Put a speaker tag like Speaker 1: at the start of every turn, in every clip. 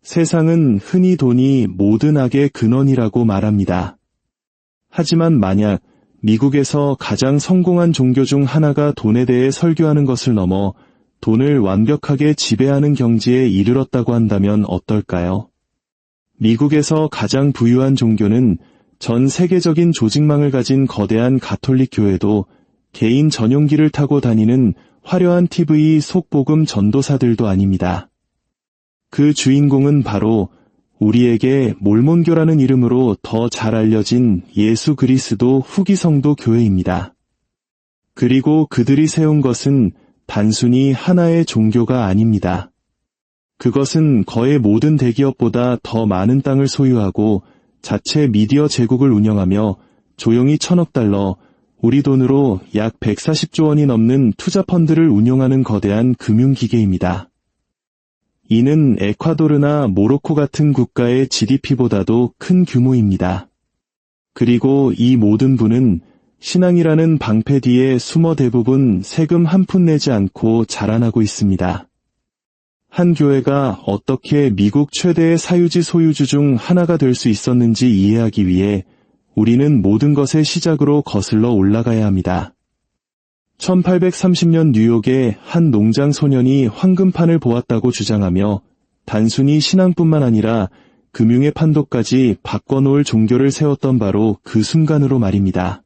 Speaker 1: 세상은 흔히 돈이 모든 악의 근원이라고 말합니다. 하지만 만약 미국에서 가장 성공한 종교 중 하나가 돈에 대해 설교하는 것을 넘어 돈을 완벽하게 지배하는 경지에 이르렀다고 한다면 어떨까요? 미국에서 가장 부유한 종교는 전 세계적인 조직망을 가진 거대한 가톨릭 교회도 개인 전용기를 타고 다니는 화려한 TV 속복음 전도사들도 아닙니다. 그 주인공은 바로 우리에게 몰몬교라는 이름으로 더 잘 알려진 예수 그리스도 후기 성도 교회입니다. 그리고 그들이 세운 것은 단순히 하나의 종교가 아닙니다. 그것은 거의 모든 대기업보다 더 많은 땅을 소유하고 자체 미디어 제국을 운영하며 조용히 $1,000억, 우리 돈으로 약 140조 원이 넘는 투자 펀드를 운용하는 거대한 금융기계입니다. 이는 에콰도르나 모로코 같은 국가의 GDP보다도 큰 규모입니다. 그리고 이 모든 부는 신앙이라는 방패 뒤에 숨어 대부분 세금 한 푼 내지 않고 자라나고 있습니다. 한 교회가 어떻게 미국 최대의 사유지 소유주 중 하나가 될 수 있었는지 이해하기 위해 우리는 모든 것의 시작으로 거슬러 올라가야 합니다. 1830년 뉴욕의 한 농장 소년이 황금판을 보았다고 주장하며 단순히 신앙뿐만 아니라 금융의 판도까지 바꿔놓을 종교를 세웠던 바로 그 순간으로 말입니다.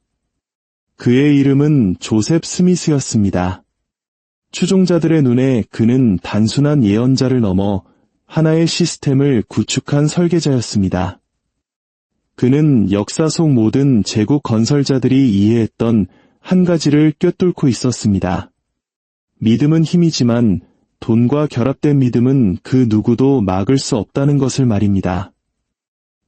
Speaker 1: 그의 이름은 조셉 스미스였습니다. 추종자들의 눈에 그는 단순한 예언자를 넘어 하나의 시스템을 구축한 설계자였습니다. 그는 역사 속 모든 제국 건설자들이 이해했던 한 가지를 꿰뚫고 있었습니다. 믿음은 힘이지만 돈과 결합된 믿음은 그 누구도 막을 수 없다는 것을 말입니다.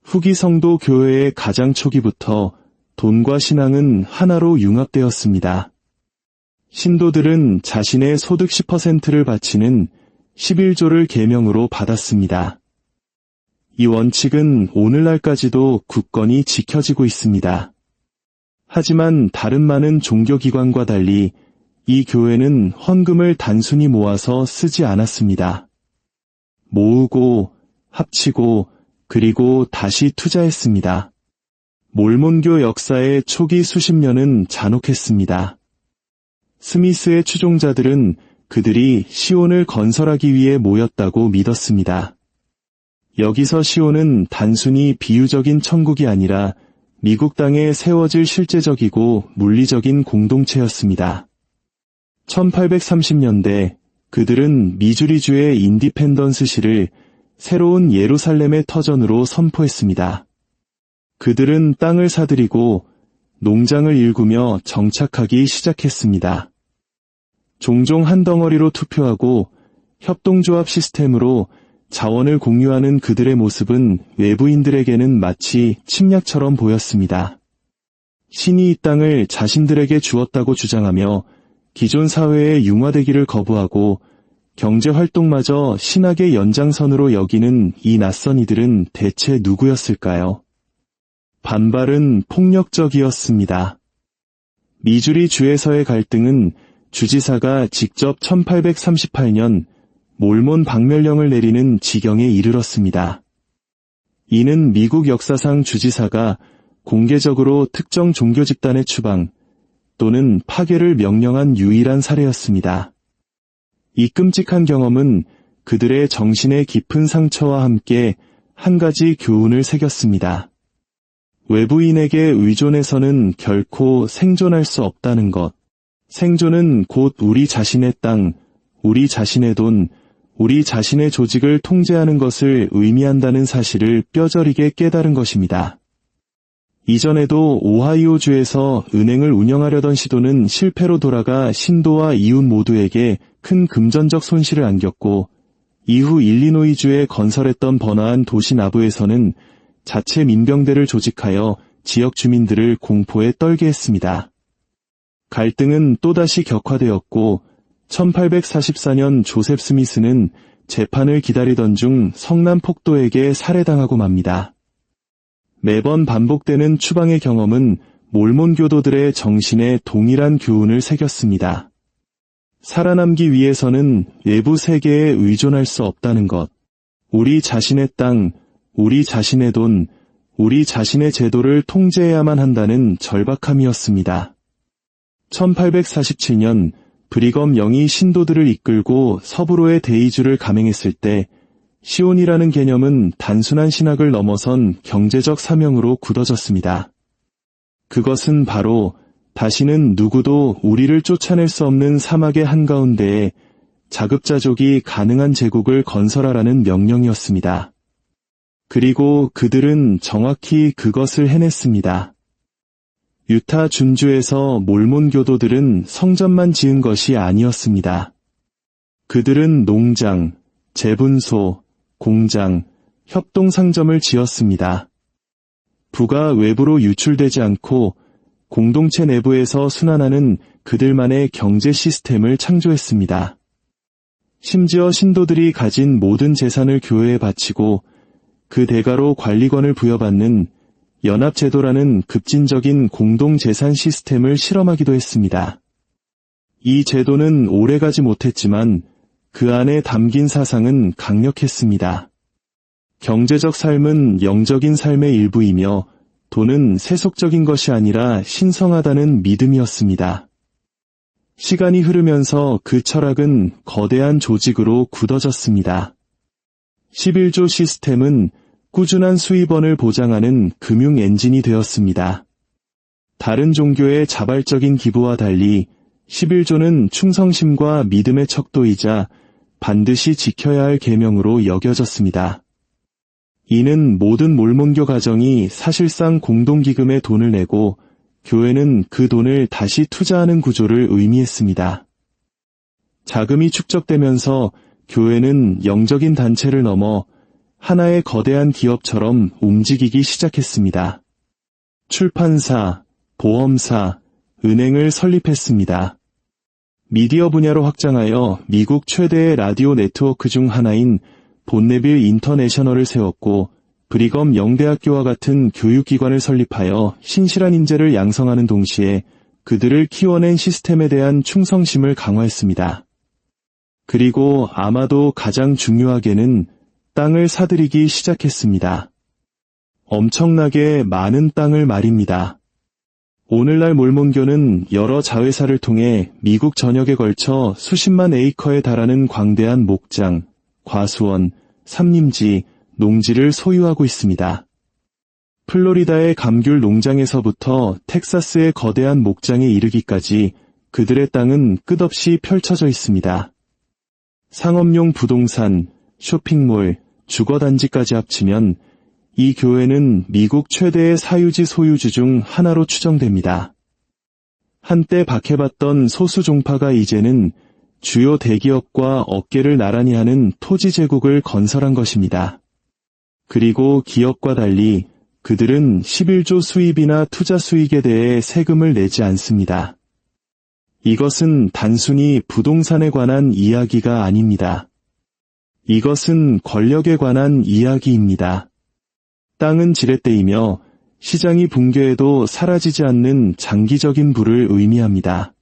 Speaker 1: 후기 성도 교회의 가장 초기부터 돈과 신앙은 하나로 융합되었습니다. 신도들은 자신의 소득 10%를 바치는 11조를 계명으로 받았습니다. 이 원칙은 오늘날까지도 굳건히 지켜지고 있습니다. 하지만 다른 많은 종교기관과 달리 이 교회는 헌금을 단순히 모아서 쓰지 않았습니다. 모으고, 합치고, 그리고 다시 투자했습니다. 몰몬교 역사의 초기 수십 년은 잔혹했습니다. 스미스의 추종자들은 그들이 시온을 건설하기 위해 모였다고 믿었습니다. 여기서 시온은 단순히 비유적인 천국이 아니라 미국 땅에 세워질 실제적이고 물리적인 공동체였습니다. 1830년대 그들은 미주리주의 인디펜던스시를 새로운 예루살렘의 터전으로 선포했습니다. 그들은 땅을 사들이고 농장을 일구며 정착하기 시작했습니다. 종종 한 덩어리로 투표하고 협동조합 시스템으로 자원을 공유하는 그들의 모습은 외부인들에게는 마치 침략처럼 보였습니다. 신이 이 땅을 자신들에게 주었다고 주장하며 기존 사회의 융화되기를 거부하고 경제활동마저 신학의 연장선으로 여기는 이 낯선 이들은 대체 누구였을까요? 반발은 폭력적이었습니다. 미주리 주에서의 갈등은 주지사가 직접 1838년 몰몬 박멸령을 내리는 지경에 이르렀습니다. 이는 미국 역사상 주지사가 공개적으로 특정 종교 집단의 추방 또는 파괴를 명령한 유일한 사례였습니다. 이 끔찍한 경험은 그들의 정신의 깊은 상처와 함께 한 가지 교훈을 새겼습니다. 외부인에게 의존해서는 결코 생존할 수 없다는 것. 생존은 곧 우리 자신의 땅, 우리 자신의 돈, 우리 자신의 조직을 통제하는 것을 의미한다는 사실을 뼈저리게 깨달은 것입니다. 이전에도 오하이오주에서 은행을 운영하려던 시도는 실패로 돌아가 신도와 이웃 모두에게 큰 금전적 손실을 안겼고, 이후 일리노이주에 건설했던 번화한 도시 나부에서는 자체 민병대를 조직하여 지역 주민들을 공포에 떨게 했습니다. 갈등은 또다시 격화되었고 1844년 조셉 스미스는 재판을 기다리던 중 성남 폭도에게 살해당하고 맙니다. 매번 반복되는 추방의 경험은 몰몬 교도들의 정신에 동일한 교훈을 새겼습니다. 살아남기 위해서는 외부 세계에 의존할 수 없다는 것. 우리 자신의 땅, 우리 자신의 돈, 우리 자신의 제도를 통제해야만 한다는 절박함이었습니다. 1847년 브리검 영이 신도들을 이끌고 서부로의 대의주를 감행했을 때 시온이라는 개념은 단순한 신학을 넘어선 경제적 사명으로 굳어졌습니다. 그것은 바로 다시는 누구도 우리를 쫓아낼 수 없는 사막의 한가운데에 자급자족이 가능한 제국을 건설하라는 명령이었습니다. 그리고 그들은 정확히 그것을 해냈습니다. 유타 준주에서 몰몬 교도들은 성전만 지은 것이 아니었습니다. 그들은 농장, 재분소, 공장, 협동상점을 지었습니다. 부가 외부로 유출되지 않고 공동체 내부에서 순환하는 그들만의 경제 시스템을 창조했습니다. 심지어 신도들이 가진 모든 재산을 교회에 바치고 그 대가로 관리권을 부여받는 연합제도라는 급진적인 공동재산 시스템을 실험하기도 했습니다. 이 제도는 오래가지 못했지만 그 안에 담긴 사상은 강력했습니다. 경제적 삶은 영적인 삶의 일부이며 돈은 세속적인 것이 아니라 신성하다는 믿음이었습니다. 시간이 흐르면서 그 철학은 거대한 조직으로 굳어졌습니다. 11조 시스템은 꾸준한 수입원을 보장하는 금융 엔진이 되었습니다. 다른 종교의 자발적인 기부와 달리 11조는 충성심과 믿음의 척도이자 반드시 지켜야 할 계명으로 여겨졌습니다. 이는 모든 몰몬교 가정이 사실상 공동기금에 돈을 내고 교회는 그 돈을 다시 투자하는 구조를 의미했습니다. 자금이 축적되면서 교회는 영적인 단체를 넘어 하나의 거대한 기업처럼 움직이기 시작했습니다. 출판사, 보험사, 은행을 설립했습니다. 미디어 분야로 확장하여 미국 최대의 라디오 네트워크 중 하나인 본네빌 인터내셔널을 세웠고 브리검 영대학교와 같은 교육기관을 설립하여 신실한 인재를 양성하는 동시에 그들을 키워낸 시스템에 대한 충성심을 강화했습니다. 그리고 아마도 가장 중요하게는 땅을 사들이기 시작했습니다. 엄청나게 많은 땅을 말입니다. 오늘날 몰몬교는 여러 자회사를 통해 미국 전역에 걸쳐 수십만 에이커에 달하는 광대한 목장, 과수원, 삼림지, 농지를 소유하고 있습니다. 플로리다의 감귤 농장에서부터 텍사스의 거대한 목장에 이르기까지 그들의 땅은 끝없이 펼쳐져 있습니다. 상업용 부동산, 쇼핑몰, 주거단지까지 합치면 이 교회는 미국 최대의 사유지 소유주 중 하나로 추정됩니다. 한때 박해받던 소수 종파가 이제는 주요 대기업과 어깨를 나란히 하는 토지 제국을 건설한 것입니다. 그리고 기업과 달리 그들은 11조 수입이나 투자 수익에 대해 세금을 내지 않습니다. 이것은 단순히 부동산에 관한 이야기가 아닙니다. 이것은 권력에 관한 이야기입니다. 땅은 지렛대이며 시장이 붕괴해도 사라지지 않는 장기적인 부를 의미합니다.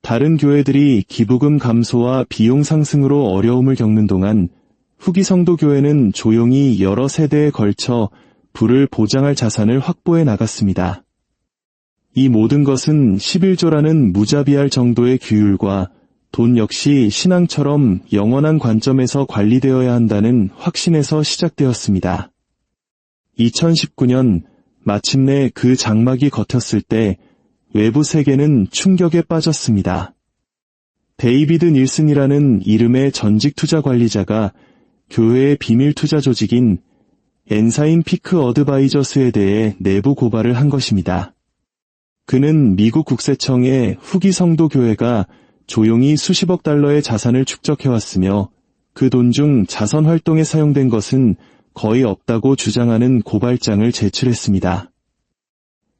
Speaker 1: 다른 교회들이 기부금 감소와 비용 상승으로 어려움을 겪는 동안 후기 성도 교회는 조용히 여러 세대에 걸쳐 부를 보장할 자산을 확보해 나갔습니다. 이 모든 것은 11조라는 무자비할 정도의 규율과 돈 역시 신앙처럼 영원한 관점에서 관리되어야 한다는 확신에서 시작되었습니다. 2019년 마침내 그 장막이 걷혔을 때 외부 세계는 충격에 빠졌습니다. 데이비드 닐슨이라는 이름의 전직 투자 관리자가 교회의 비밀 투자 조직인 엔사인 피크 어드바이저스에 대해 내부 고발을 한 것입니다. 그는 미국 국세청에 후기 성도 교회가 조용히 수십억 달러의 자산을 축적해왔으며 그 돈 중 자선 활동에 사용된 것은 거의 없다고 주장하는 고발장을 제출했습니다.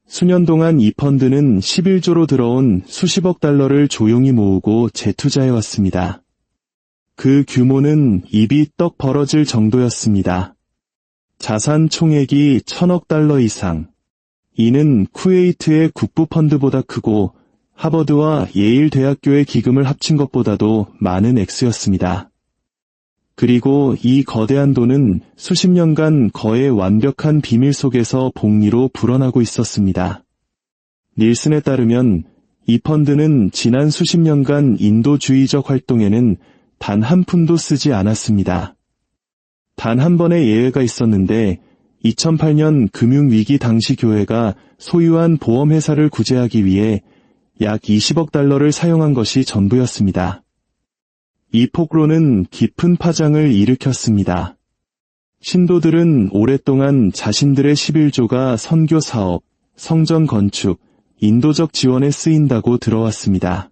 Speaker 1: 수년 동안 이 펀드는 11조로 들어온 수십억 달러를 조용히 모으고 재투자해왔습니다. 그 규모는 입이 떡 벌어질 정도였습니다. 자산 총액이 1,000억 달러 이상. 이는 쿠웨이트의 국부펀드보다 크고 하버드와 예일 대학교의 기금을 합친 것보다도 많은 액수였습니다. 그리고 이 거대한 돈은 수십 년간 거의 완벽한 비밀 속에서 복리로 불어나고 있었습니다. 닐슨에 따르면 이 펀드는 지난 수십 년간 인도주의적 활동에는 단 한 푼도 쓰지 않았습니다. 단 한 번의 예외가 있었는데 2008년 금융위기 당시 교회가 소유한 보험회사를 구제하기 위해 약 20억 달러를 사용한 것이 전부였습니다. 이 폭로는 깊은 파장을 일으켰습니다. 신도들은 오랫동안 자신들의 11조가 선교 사업, 성전 건축, 인도적 지원에 쓰인다고 들어왔습니다.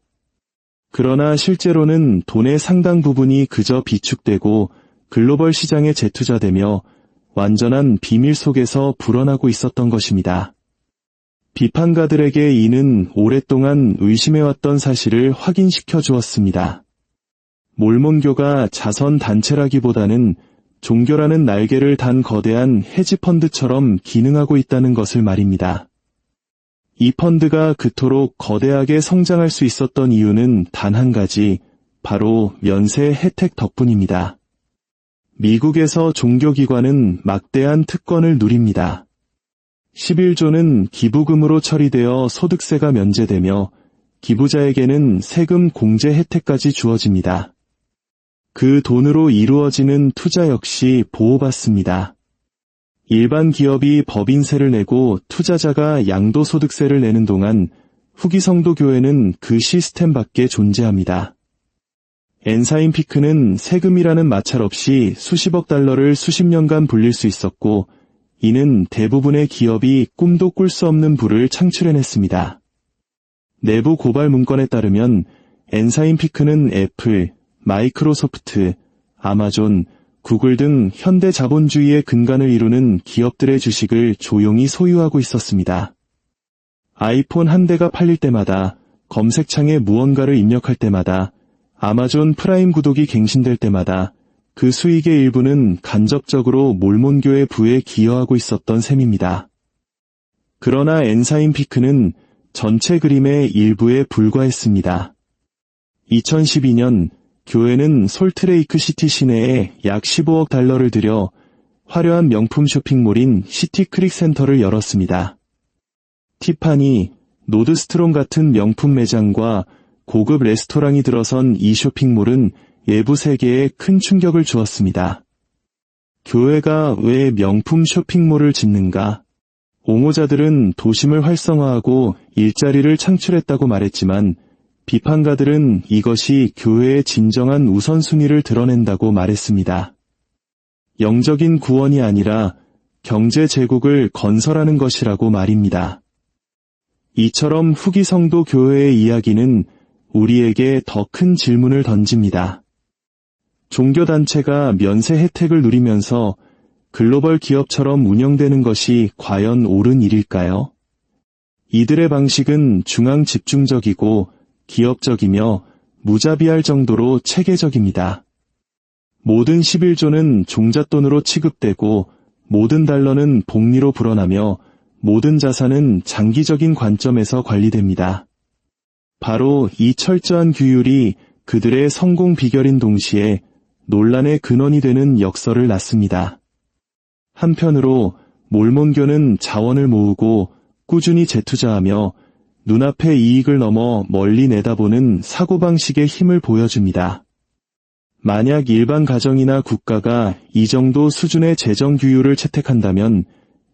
Speaker 1: 그러나 실제로는 돈의 상당 부분이 그저 비축되고 글로벌 시장에 재투자되며 완전한 비밀 속에서 불어나고 있었던 것입니다. 비판가들에게 이는 오랫동안 의심해왔던 사실을 확인시켜 주었습니다. 몰몬교가 자선 단체라기보다는 종교라는 날개를 단 거대한 헤지펀드처럼 기능하고 있다는 것을 말입니다. 이 펀드가 그토록 거대하게 성장할 수 있었던 이유는 단 한 가지, 바로 면세 혜택 덕분입니다. 미국에서 종교기관은 막대한 특권을 누립니다. 11조는 기부금으로 처리되어 소득세가 면제되며 기부자에게는 세금 공제 혜택까지 주어집니다. 그 돈으로 이루어지는 투자 역시 보호받습니다. 일반 기업이 법인세를 내고 투자자가 양도소득세를 내는 동안 후기 성도 교회는 그 시스템 밖에 존재합니다. 엔사임 피크는 세금이라는 마찰 없이 수십억 달러를 수십 년간 불릴 수 있었고 이는 대부분의 기업이 꿈도 꿀 수 없는 부를 창출해냈습니다. 내부 고발 문건에 따르면 엔사임 피크는 애플, 마이크로소프트, 아마존, 구글 등 현대 자본주의의 근간을 이루는 기업들의 주식을 조용히 소유하고 있었습니다. 아이폰 한 대가 팔릴 때마다, 검색창에 무언가를 입력할 때마다, 아마존 프라임 구독이 갱신될 때마다 그 수익의 일부는 간접적으로 몰몬교의 부에 기여하고 있었던 셈입니다. 그러나 엔사임 피크는 전체 그림의 일부에 불과했습니다. 2012년 교회는 솔트레이크 시티 시내에 약 15억 달러를 들여 화려한 명품 쇼핑몰인 시티크릭 센터를 열었습니다. 티파니, 노드스트롬 같은 명품 매장과 고급 레스토랑이 들어선 이 쇼핑몰은 예부 세계에 큰 충격을 주었습니다. 교회가 왜 명품 쇼핑몰을 짓는가? 옹호자들은 도심을 활성화하고 일자리를 창출했다고 말했지만 비판가들은 이것이 교회의 진정한 우선순위를 드러낸다고 말했습니다. 영적인 구원이 아니라 경제 제국을 건설하는 것이라고 말입니다. 이처럼 후기 성도 교회의 이야기는 우리에게 더 큰 질문을 던집니다. 종교단체가 면세 혜택을 누리면서 글로벌 기업처럼 운영되는 것이 과연 옳은 일일까요? 이들의 방식은 중앙 집중적이고 기업적이며 무자비할 정도로 체계적입니다. 모든 11조는 종잣돈으로 취급되고 모든 달러는 복리로 불어나며 모든 자산은 장기적인 관점에서 관리됩니다. 바로 이 철저한 규율이 그들의 성공 비결인 동시에 논란의 근원이 되는 역설을 낳습니다. 한편으로 몰몬교는 자원을 모으고 꾸준히 재투자하며 눈앞의 이익을 넘어 멀리 내다보는 사고방식의 힘을 보여줍니다. 만약 일반 가정이나 국가가 이 정도 수준의 재정 규율을 채택한다면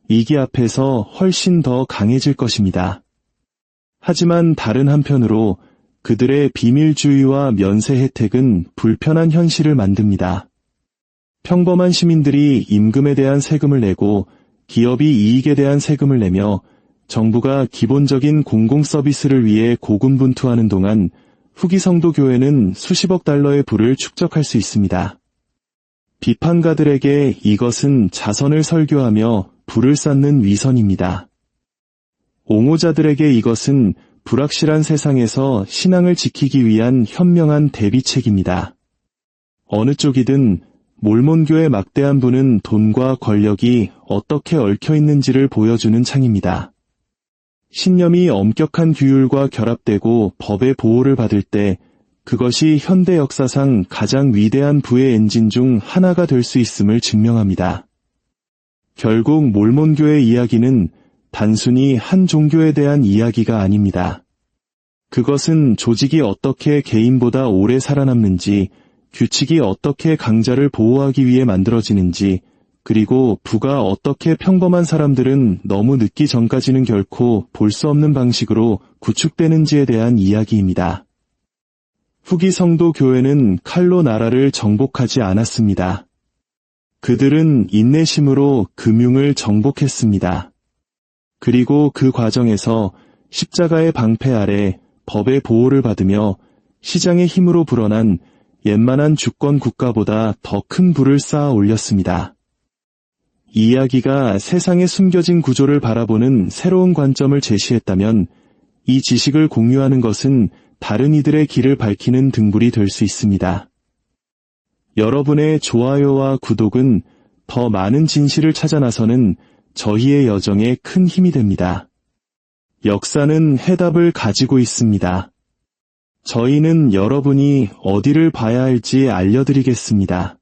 Speaker 1: 이기 앞에서 훨씬 더 강해질 것입니다. 하지만 다른 한편으로 그들의 비밀주의와 면세 혜택은 불편한 현실을 만듭니다. 평범한 시민들이 임금에 대한 세금을 내고 기업이 이익에 대한 세금을 내며 정부가 기본적인 공공 서비스를 위해 고군분투하는 동안 후기 성도 교회는 수십억 달러의 부를 축적할 수 있습니다. 비판가들에게 이것은 자선을 설교하며 불을 쌓는 위선입니다. 옹호자들에게 이것은 불확실한 세상에서 신앙을 지키기 위한 현명한 대비책입니다. 어느 쪽이든 몰몬교의 막대한 부는 돈과 권력이 어떻게 얽혀 있는지를 보여주는 창입니다. 신념이 엄격한 규율과 결합되고 법의 보호를 받을 때 그것이 현대 역사상 가장 위대한 부의 엔진 중 하나가 될 수 있음을 증명합니다. 결국 몰몬교의 이야기는 단순히 한 종교에 대한 이야기가 아닙니다. 그것은 조직이 어떻게 개인보다 오래 살아남는지, 규칙이 어떻게 강자를 보호하기 위해 만들어지는지, 그리고 부가 어떻게 평범한 사람들은 너무 늦기 전까지는 결코 볼 수 없는 방식으로 구축되는지에 대한 이야기입니다. 후기 성도 교회는 칼로 나라를 정복하지 않았습니다. 그들은 인내심으로 금융을 정복했습니다. 그리고 그 과정에서 십자가의 방패 아래 법의 보호를 받으며 시장의 힘으로 불어난 웬만한 주권 국가보다 더 큰 부를 쌓아 올렸습니다. 이 이야기가 세상의 숨겨진 구조를 바라보는 새로운 관점을 제시했다면 이 지식을 공유하는 것은 다른 이들의 길을 밝히는 등불이 될 수 있습니다. 여러분의 좋아요와 구독은 더 많은 진실을 찾아 나서는 저희의 여정에 큰 힘이 됩니다. 역사는 해답을 가지고 있습니다. 저희는 여러분이 어디를 봐야 할지 알려드리겠습니다.